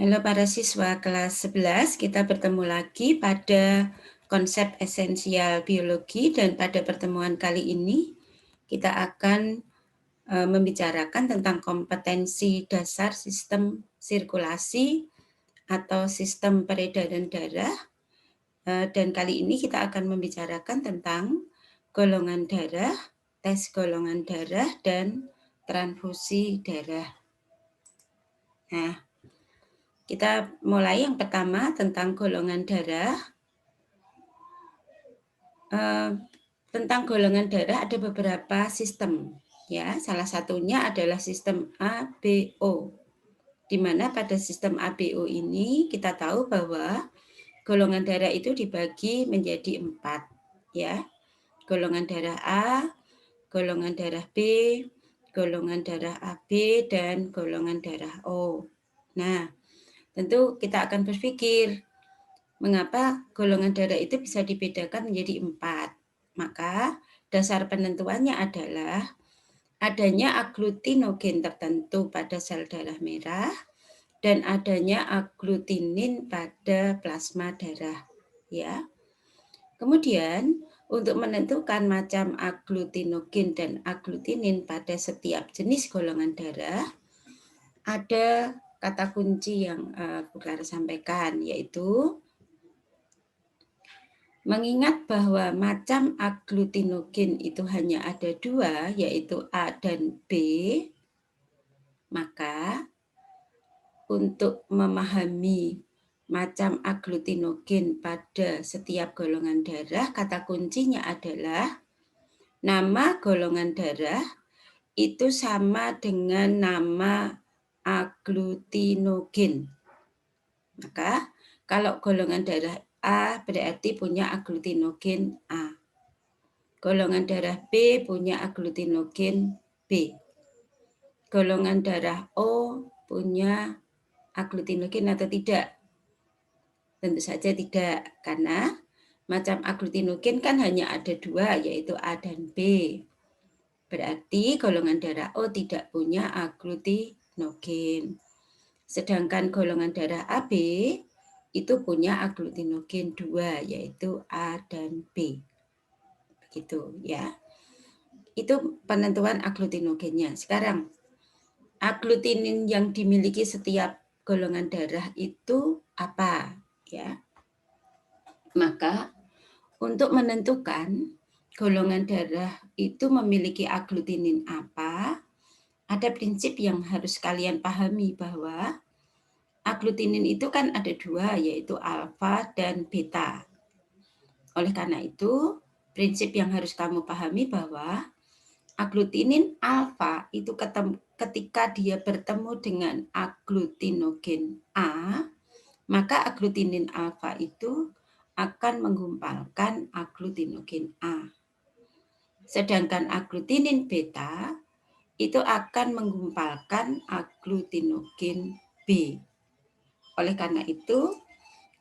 Halo para siswa kelas 11, kita bertemu lagi pada konsep esensial biologi dan pada pertemuan kali ini kita akan membicarakan tentang kompetensi dasar sistem sirkulasi atau sistem peredaran darah dan kali ini kita akan membicarakan tentang golongan darah, tes golongan darah dan transfusi darah. Nah, kita mulai yang pertama tentang golongan darah. Tentang golongan darah ada beberapa sistem, ya. Salah satunya adalah sistem ABO, di mana pada sistem ABO ini kita tahu bahwa golongan darah itu dibagi menjadi 4, ya. Golongan darah A, golongan darah B, golongan darah AB, dan golongan darah O. Nah, tentu kita akan berpikir, mengapa golongan darah itu bisa dibedakan menjadi 4? Maka dasar penentuannya adalah adanya aglutinogen tertentu pada sel darah merah dan adanya aglutinin pada plasma darah, ya. Kemudian untuk menentukan macam aglutinogen dan aglutinin pada setiap jenis golongan darah ada kata kunci yang Bu Clara sampaikan, yaitu mengingat bahwa macam aglutinogen itu hanya ada 2, yaitu A dan B, maka untuk memahami macam aglutinogen pada setiap golongan darah, kata kuncinya adalah nama golongan darah itu sama dengan nama aglutinogen. Maka kalau golongan darah A berarti punya aglutinogen A. Golongan darah B punya aglutinogen B. Golongan darah O punya aglutinogen atau tidak? Tentu saja tidak, karena macam aglutinogen kan hanya ada 2, yaitu A dan B. Berarti golongan darah O tidak punya aglutinogen. Sedangkan golongan darah AB itu punya aglutinogen 2, yaitu A dan B. Begitu ya. Itu penentuan aglutinogennya. Sekarang, aglutinin yang dimiliki setiap golongan darah itu apa? Ya. Maka untuk menentukan golongan darah itu memiliki aglutinin apa, ada prinsip yang harus kalian pahami bahwa aglutinin itu kan ada 2, yaitu alfa dan beta. Oleh karena itu, prinsip yang harus kamu pahami bahwa aglutinin alfa itu ketika dia bertemu dengan aglutinogen A, maka aglutinin alfa itu akan menggumpalkan aglutinogen A. Sedangkan aglutinin beta itu akan menggumpalkan aglutinogen B. Oleh karena itu,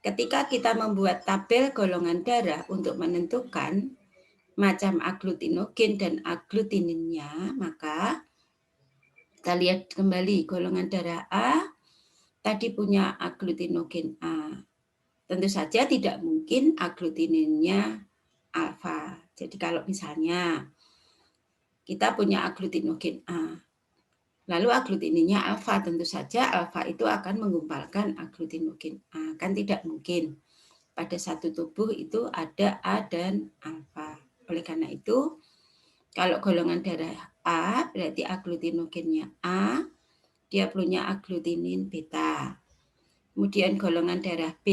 ketika kita membuat tabel golongan darah untuk menentukan macam aglutinogen dan aglutininnya, maka kita lihat kembali golongan darah A tadi punya aglutinogen A. Tentu saja tidak mungkin aglutininnya alfa. Jadi kalau misalnya kita punya aglutinogen A, lalu aglutininnya alfa, tentu saja alfa itu akan menggumpalkan aglutinogen A. Kan tidak mungkin. Pada satu tubuh itu ada A dan alfa. Oleh karena itu, kalau golongan darah A berarti aglutinogennya A, dia punya aglutinin beta. Kemudian golongan darah B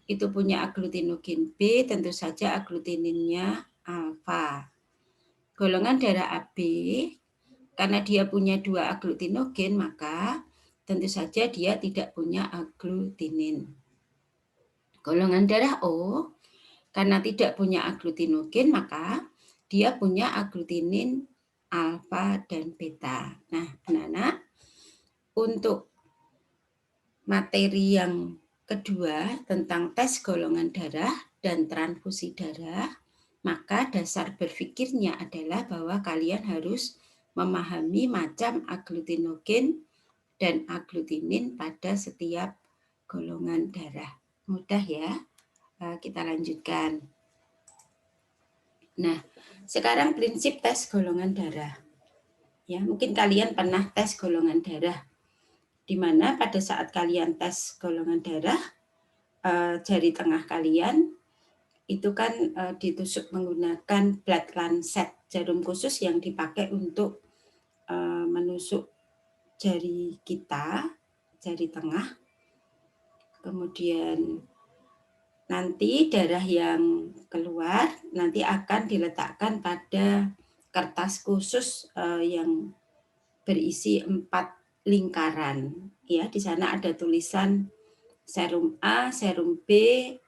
itu punya aglutinogen B, tentu saja aglutininnya alfa. Golongan darah AB, karena dia punya 2 aglutinogen, maka tentu saja dia tidak punya aglutinin. Golongan darah O, karena tidak punya aglutinogen, maka dia punya aglutinin alfa dan beta. Nah, anak-anak, untuk materi yang kedua tentang tes golongan darah dan transfusi darah, maka dasar berpikirnya adalah bahwa kalian harus memahami macam aglutinogen dan aglutinin pada setiap golongan darah. Mudah ya, kita lanjutkan. Nah, sekarang prinsip tes golongan darah. Ya, mungkin kalian pernah tes golongan darah, di mana pada saat kalian tes golongan darah, jari tengah kalian itu kan ditusuk menggunakan blood lancet, jarum khusus yang dipakai untuk menusuk jari kita, jari tengah. Kemudian nanti darah yang keluar nanti akan diletakkan pada kertas khusus yang berisi 4 lingkaran. Ya, di sana ada tulisan serum A, serum B,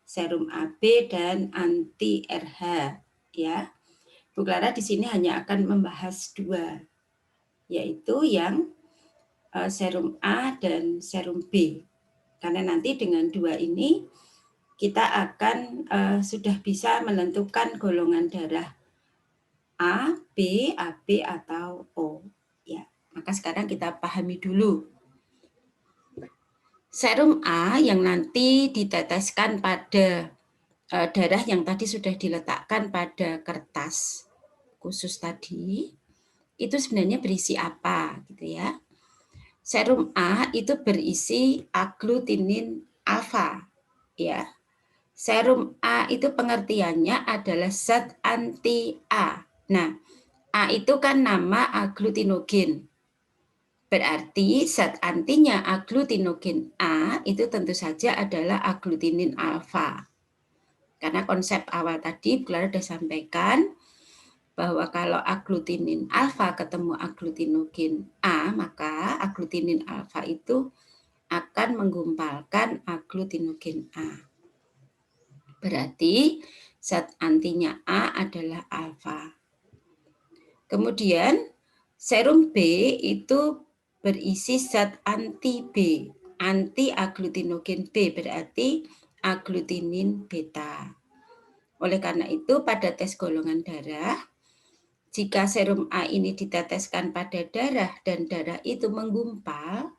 serum AB, dan anti RH. Ya, Bu Clara di sini hanya akan membahas 2, yaitu yang serum A dan serum B. Karena nanti dengan 2 ini kita akan sudah bisa menentukan golongan darah A, B, AB, atau O. Ya, maka sekarang kita pahami dulu. Serum A yang nanti diteteskan pada darah yang tadi sudah diletakkan pada kertas khusus tadi, itu sebenarnya berisi apa gitu ya. Serum A itu berisi aglutinin alfa ya. Serum A itu pengertiannya adalah zat anti A. Nah, A itu kan nama aglutinogen. Berarti zat antinya aglutinogen A itu tentu saja adalah aglutinin alfa. Karena konsep awal tadi Bu Clara sudah sampaikan bahwa kalau aglutinin alfa ketemu aglutinogen A, maka aglutinin alfa itu akan menggumpalkan aglutinogen A. Berarti zat antinya A adalah alfa. Kemudian serum B itu berisi zat anti B, anti aglutinogen B, berarti aglutinin beta. Oleh karena itu pada tes golongan darah, jika serum A ini diteteskan pada darah dan darah itu menggumpal,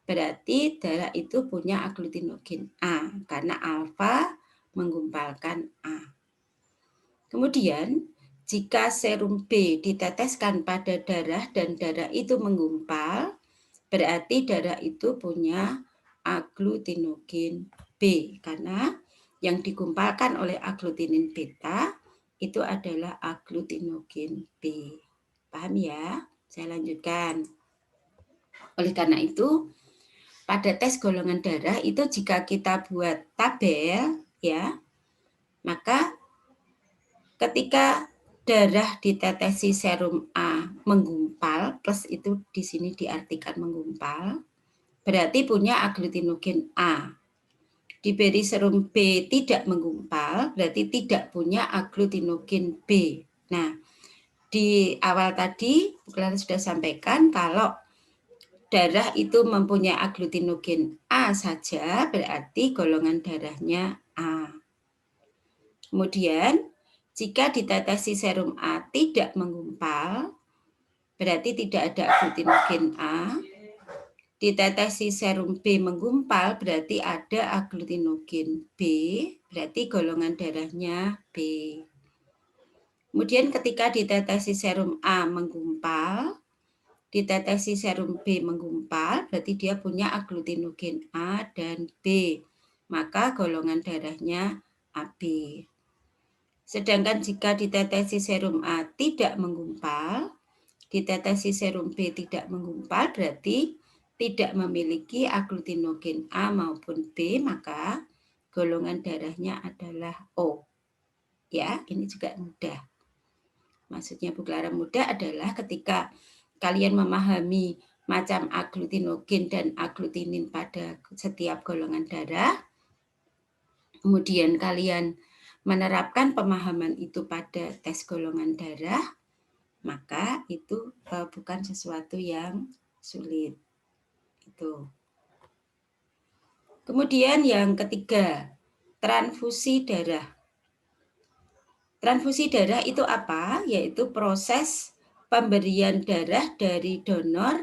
berarti darah itu punya aglutinogen A, karena alfa menggumpalkan A. Kemudian, jika serum B diteteskan pada darah dan darah itu menggumpal, berarti darah itu punya aglutinogen B, karena yang digumpalkan oleh aglutinin beta itu adalah aglutinogen B. Paham ya? Saya lanjutkan. Oleh karena itu, pada tes golongan darah itu jika kita buat tabel ya, maka ketika darah ditetesi serum A menggumpal, plus itu di sini diartikan menggumpal, berarti punya aglutinogen A. Diberi serum B tidak menggumpal, berarti tidak punya aglutinogen B. Nah, di awal tadi Bu Clara sudah sampaikan kalau darah itu mempunyai aglutinogen A saja, berarti golongan darahnya A. Kemudian, jika ditetesi serum A tidak menggumpal, berarti tidak ada aglutinogen A. Ditetesi serum B menggumpal, berarti ada aglutinogen B, berarti golongan darahnya B. Kemudian ketika ditetesi serum A menggumpal, ditetesi serum B menggumpal, berarti dia punya aglutinogen A dan B, maka golongan darahnya AB. Sedangkan jika ditetesi serum A tidak menggumpal, ditetesi serum B tidak menggumpal, berarti tidak memiliki aglutinogen A maupun B, maka golongan darahnya adalah O. Ya, ini juga mudah. Maksudnya Bu Clara mudah adalah ketika kalian memahami macam aglutinogen dan aglutinin pada setiap golongan darah, kemudian kalian menerapkan pemahaman itu pada tes golongan darah, maka itu bukan sesuatu yang sulit. Itu. Kemudian yang ketiga, transfusi darah. Transfusi darah itu apa? Yaitu proses pemberian darah dari donor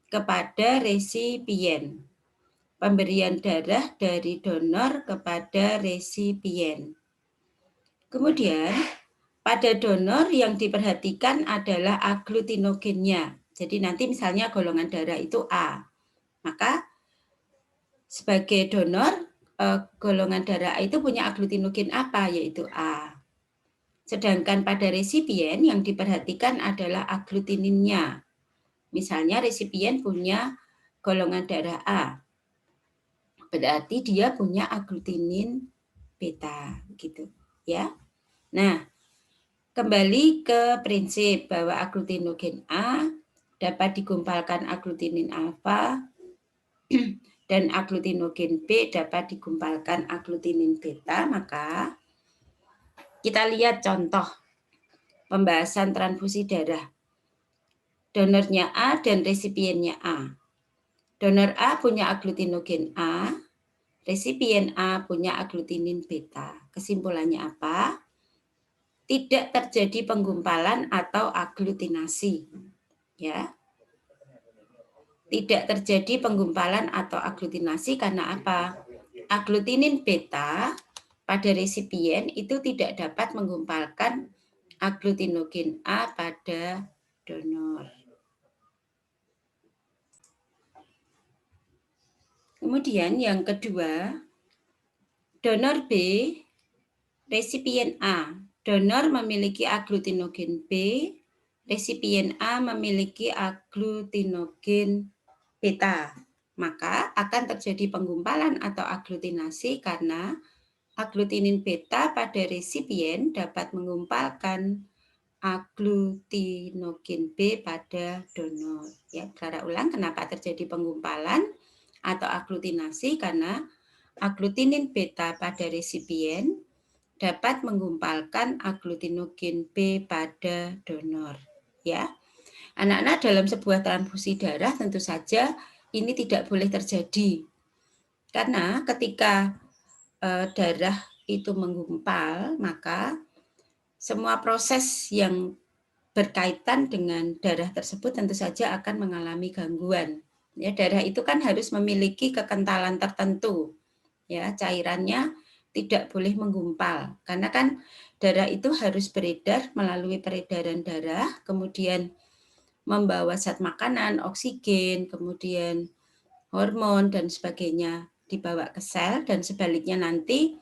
kepada resipien. Pemberian darah dari donor kepada resipien. Kemudian, pada donor yang diperhatikan adalah agglutinogennya. Jadi nanti misalnya golongan darah itu A. Maka sebagai donor, golongan darah A itu punya agglutinogen apa? Yaitu A. Sedangkan pada resipien yang diperhatikan adalah agglutininnya. Misalnya resipien punya golongan darah A. Berarti dia punya agglutinin beta gitu ya. Nah, kembali ke prinsip bahwa agglutinogen A dapat digumpalkan agglutinin alfa dan agglutinogen B dapat digumpalkan agglutinin beta, maka kita lihat contoh pembahasan transfusi darah. Donornya A dan resipiennya A. Donor A punya agglutinogen A, resipien A punya agglutinin beta. Kesimpulannya apa? Tidak terjadi penggumpalan atau agglutinasi. Ya. Tidak terjadi penggumpalan atau agglutinasi karena apa? Agglutinin beta pada resipien itu tidak dapat menggumpalkan agglutinogen A pada donor. Kemudian yang kedua, donor B, resipien A. Donor memiliki agglutinogen B, resipien A memiliki agglutinogen beta. Maka akan terjadi penggumpalan atau agglutinasi karena agglutinin beta pada resipien dapat menggumpalkan agglutinogen B pada donor. Ya, Clara ulang kenapa terjadi penggumpalan atau agglutinasi karena agglutinin beta pada resipien dapat menggumpalkan agglutinogen B pada donor. Ya, anak-anak dalam sebuah transfusi darah tentu saja ini tidak boleh terjadi karena ketika darah itu menggumpal maka semua proses yang berkaitan dengan darah tersebut tentu saja akan mengalami gangguan. Ya, darah itu kan harus memiliki kekentalan tertentu. Ya, cairannya tidak boleh menggumpal karena kan darah itu harus beredar melalui peredaran darah, kemudian membawa zat makanan, oksigen, kemudian hormon dan sebagainya dibawa ke sel dan sebaliknya nanti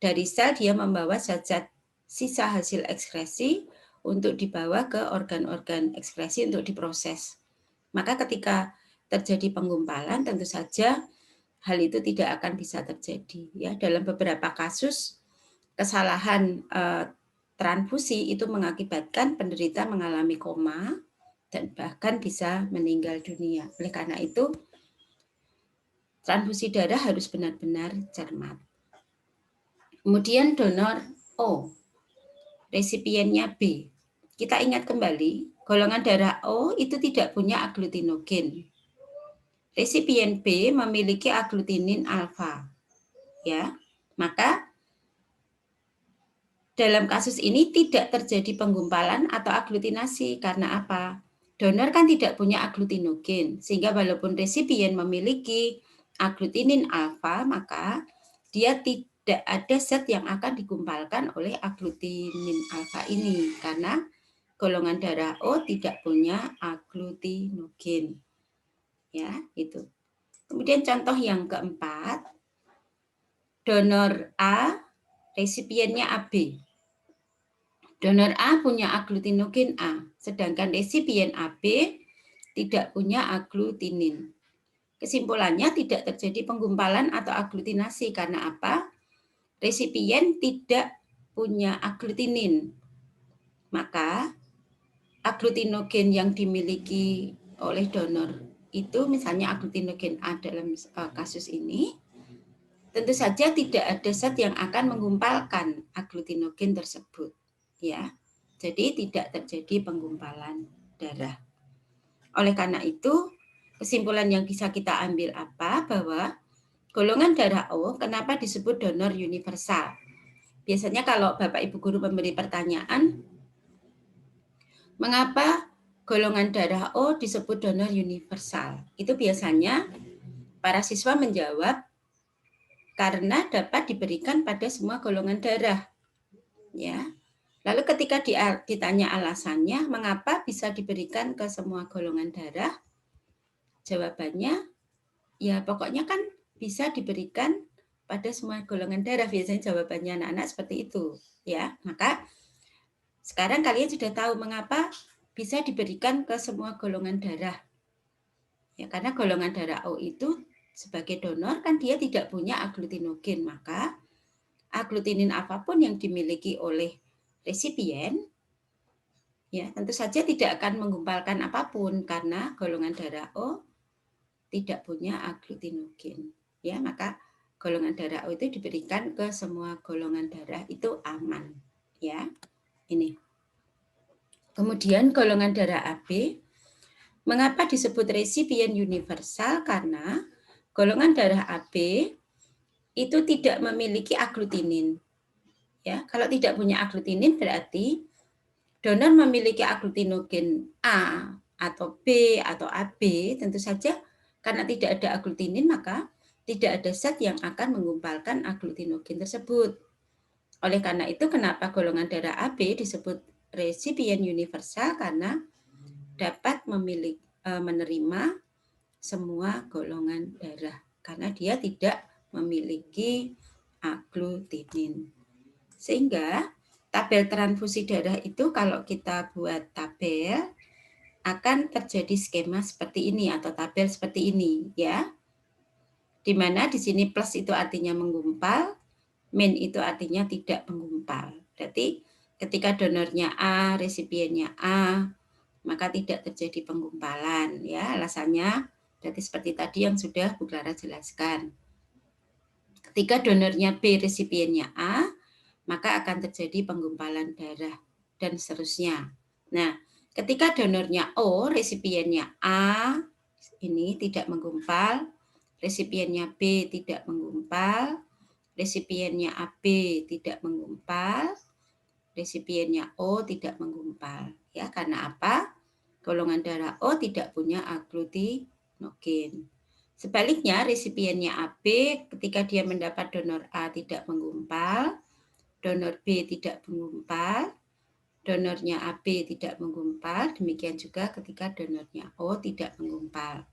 dari sel dia membawa zat-zat sisa hasil ekskresi untuk dibawa ke organ-organ ekskresi untuk diproses. Maka ketika terjadi penggumpalan tentu saja hal itu tidak akan bisa terjadi. Ya, dalam beberapa kasus kesalahan transfusi itu mengakibatkan penderita mengalami koma dan bahkan bisa meninggal dunia. Oleh karena itu transfusi darah harus benar-benar cermat. Kemudian donor O, resipiennya B. Kita ingat kembali, golongan darah O itu tidak punya agglutinogen. Resipien B memiliki agglutinin alfa. Ya, maka dalam kasus ini tidak terjadi penggumpalan atau agglutinasi karena apa? Donor kan tidak punya agglutinogen, sehingga walaupun resipien memiliki agglutinin alfa, maka dia tidak ada zat yang akan digumpalkan oleh agglutinin alfa ini karena golongan darah O tidak punya agglutinogen. Ya, itu. Kemudian contoh yang keempat, donor A, resipiennya AB. Donor A punya agglutinogen A, sedangkan resipien AB tidak punya agglutinin. Kesimpulannya tidak terjadi penggumpalan atau agglutinasi karena apa? Resipien tidak punya agglutinin. Maka agglutinogen yang dimiliki oleh donor itu misalnya agglutinogen A dalam kasus ini tentu saja tidak ada zat yang akan menggumpalkan agglutinogen tersebut. Ya, jadi tidak terjadi penggumpalan darah. Oleh karena itu, kesimpulan yang bisa kita ambil apa? Bahwa golongan darah O kenapa disebut donor universal? Biasanya kalau Bapak Ibu guru memberi pertanyaan, mengapa golongan darah O disebut donor universal. Itu biasanya para siswa menjawab karena dapat diberikan pada semua golongan darah. Ya. Lalu ketika ditanya alasannya, mengapa bisa diberikan ke semua golongan darah? Jawabannya, ya pokoknya kan bisa diberikan pada semua golongan darah. Biasanya jawabannya anak-anak seperti itu. Ya, maka sekarang kalian sudah tahu mengapa bisa diberikan ke semua golongan darah. Ya, karena golongan darah O itu sebagai donor kan dia tidak punya aglutinogen, maka aglutinin apapun yang dimiliki oleh resipien ya tentu saja tidak akan menggumpalkan apapun karena golongan darah O tidak punya aglutinogen. Ya, maka golongan darah O itu diberikan ke semua golongan darah itu aman. Ya, ini. Kemudian golongan darah AB, mengapa disebut resipien universal? Karena golongan darah AB itu tidak memiliki aglutinin. Ya, kalau tidak punya aglutinin berarti donor memiliki aglutinogen A atau B atau AB, tentu saja karena tidak ada aglutinin maka tidak ada zat yang akan menggumpalkan aglutinogen tersebut. Oleh karena itu kenapa golongan darah AB disebut resipien universal karena dapat menerima semua golongan darah karena dia tidak memiliki aglutinin. Sehingga tabel transfusi darah itu kalau kita buat tabel akan terjadi skema seperti ini atau tabel seperti ini ya. Di mana di sini plus itu artinya menggumpal, min itu artinya tidak menggumpal. Berarti ketika donornya A, resipiennya A, maka tidak terjadi penggumpalan ya. Alasannya berarti seperti tadi yang sudah Bu Clara jelaskan. Ketika donornya B, resipiennya A, maka akan terjadi penggumpalan darah dan seterusnya. Nah, ketika donornya O, resipiennya A, ini tidak menggumpal, resipiennya B tidak menggumpal, resipiennya AB tidak menggumpal, resipiennya O tidak menggumpal. Ya, karena apa? Golongan darah O tidak punya aglutinogen. Sebaliknya, resipiennya AB ketika dia mendapat donor A tidak menggumpal, donor B tidak menggumpal, donornya AB tidak menggumpal, demikian juga ketika donornya O tidak menggumpal.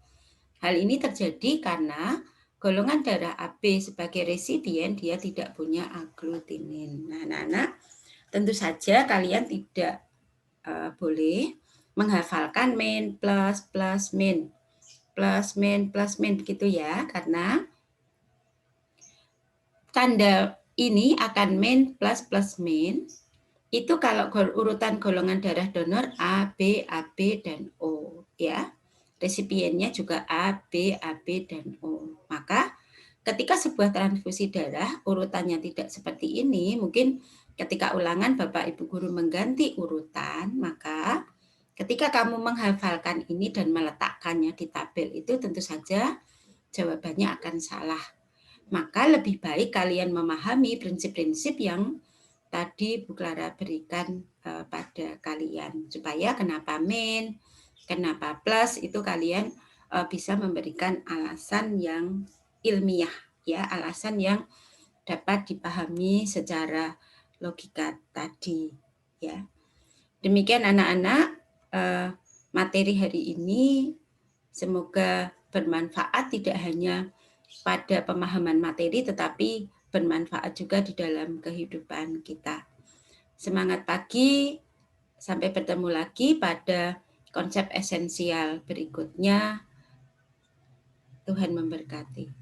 Hal ini terjadi karena golongan darah AB sebagai resipien dia tidak punya aglutinin. Nah, anak-anak, tentu saja kalian tidak boleh menghafalkan min plus plus min plus min plus min begitu ya, karena tanda ini akan min plus plus min itu kalau urutan golongan darah donor A, B, AB, dan O ya. Resipiennya juga A, B, AB, dan O. Maka ketika sebuah transfusi darah urutannya tidak seperti ini, mungkin ketika ulangan Bapak Ibu guru mengganti urutan, maka ketika kamu menghafalkan ini dan meletakkannya di tabel itu tentu saja jawabannya akan salah. Maka lebih baik kalian memahami prinsip-prinsip yang tadi Bu Clara berikan pada kalian. Supaya kenapa min, kenapa plus itu kalian bisa memberikan alasan yang ilmiah, ya, alasan yang dapat dipahami secara logika tadi. Ya. Demikian anak-anak materi hari ini. Semoga bermanfaat tidak hanya pada pemahaman materi tetapi bermanfaat juga di dalam kehidupan kita. Semangat pagi, sampai bertemu lagi pada konsep esensial berikutnya. Tuhan memberkati.